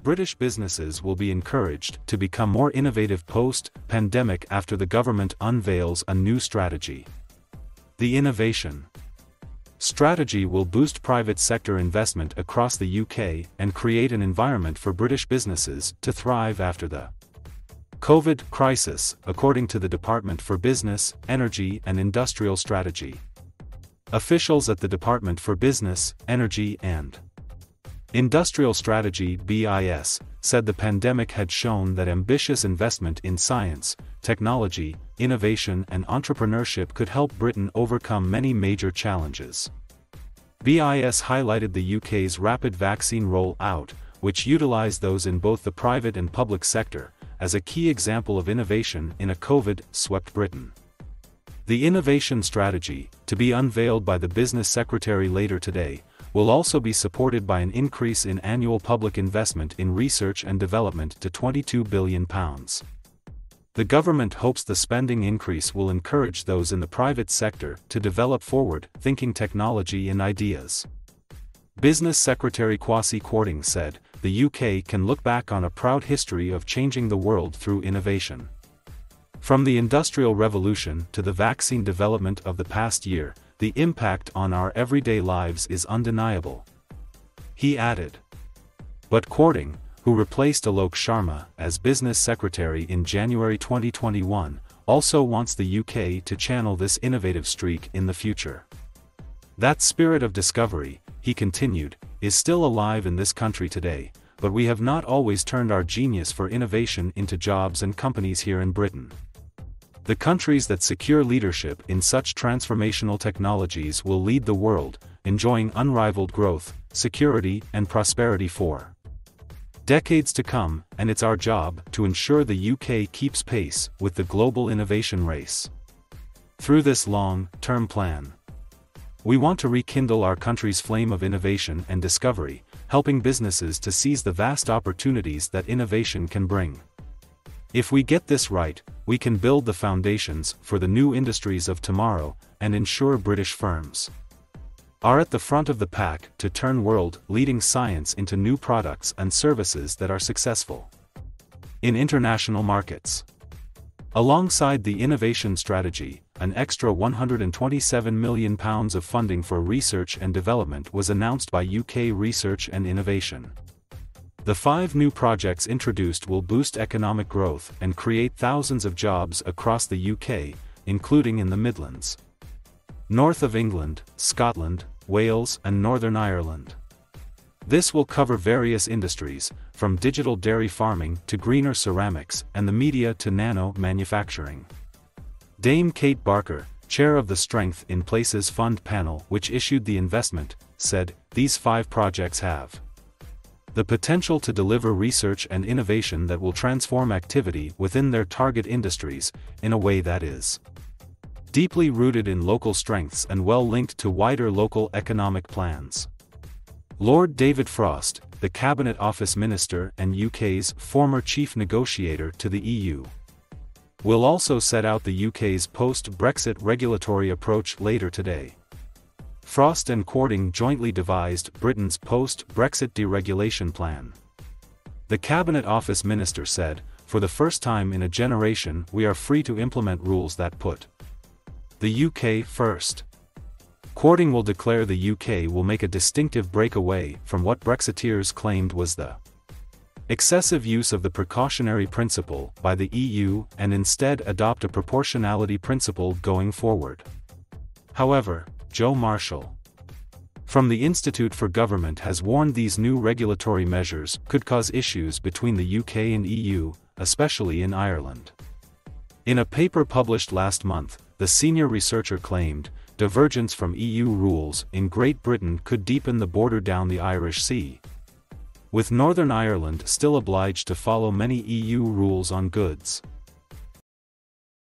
British businesses will be encouraged to become more innovative post-pandemic after the government unveils a new strategy. The innovation strategy will boost private sector investment across the UK and create an environment for British businesses to thrive after the COVID crisis, according to the Department for Business, Energy and Industrial Strategy. Officials at the Department for Business, Energy and Industrial Strategy (BIS) said the pandemic had shown that ambitious investment in science, technology, innovation and entrepreneurship could help Britain overcome many major challenges. BIS highlighted the UK's rapid vaccine roll-out, which utilised those in both the private and public sector, as a key example of innovation in a COVID-swept Britain. The innovation strategy, to be unveiled by the Business Secretary later today, will also be supported by an increase in annual public investment in research and development to £22 billion. The government hopes the spending increase will encourage those in the private sector to develop forward-thinking technology and ideas. Business Secretary Kwasi Kwarteng said, "The UK can look back on a proud history of changing the world through innovation. From the Industrial Revolution to the vaccine development of the past year, the impact on our everyday lives is undeniable." He added. But Kwarteng, who replaced Alok Sharma as Business Secretary in January 2021, also wants the UK to channel this innovative streak in the future. "That spirit of discovery," he continued, "is still alive in this country today, but we have not always turned our genius for innovation into jobs and companies here in Britain. The countries that secure leadership in such transformational technologies will lead the world, enjoying unrivaled growth, security and prosperity for decades to come, and it's our job to ensure the UK keeps pace with the global innovation race. Through this long-term plan, we want to rekindle our country's flame of innovation and discovery, helping businesses to seize the vast opportunities that innovation can bring. If we get this right, we can build the foundations for the new industries of tomorrow and ensure British firms are at the front of the pack to turn world-leading science into new products and services that are successful in international markets." Alongside the innovation strategy, an extra £127 million of funding for research and development was announced by UK Research and Innovation. The 5 new projects introduced will boost economic growth and create thousands of jobs across the UK, including in the Midlands, north of England, Scotland, Wales and Northern Ireland. This will cover various industries, from digital dairy farming to greener ceramics and the media to nano manufacturing. Dame Kate Barker, chair of the Strength in Places Fund panel which issued the investment, said, "These 5 projects have the potential to deliver research and innovation that will transform activity within their target industries, in a way that is deeply rooted in local strengths and well linked to wider local economic plans." Lord David Frost, the Cabinet Office Minister and UK's former chief negotiator to the EU, will also set out the UK's post-Brexit regulatory approach later today. Frost and Kwarteng jointly devised Britain's post-Brexit deregulation plan. The Cabinet Office Minister said, "For the first time in a generation we are free to implement rules that put the UK first." Kwarteng will declare the UK will make a distinctive breakaway from what Brexiteers claimed was the excessive use of the precautionary principle by the EU and instead adopt a proportionality principle going forward. However, Joe Marshall from the Institute for Government has warned these new regulatory measures could cause issues between the UK and EU, especially in Ireland. In a paper published last month, the senior researcher claimed, divergence from EU rules in Great Britain could deepen the border down the Irish Sea, with Northern Ireland still obliged to follow many EU rules on goods.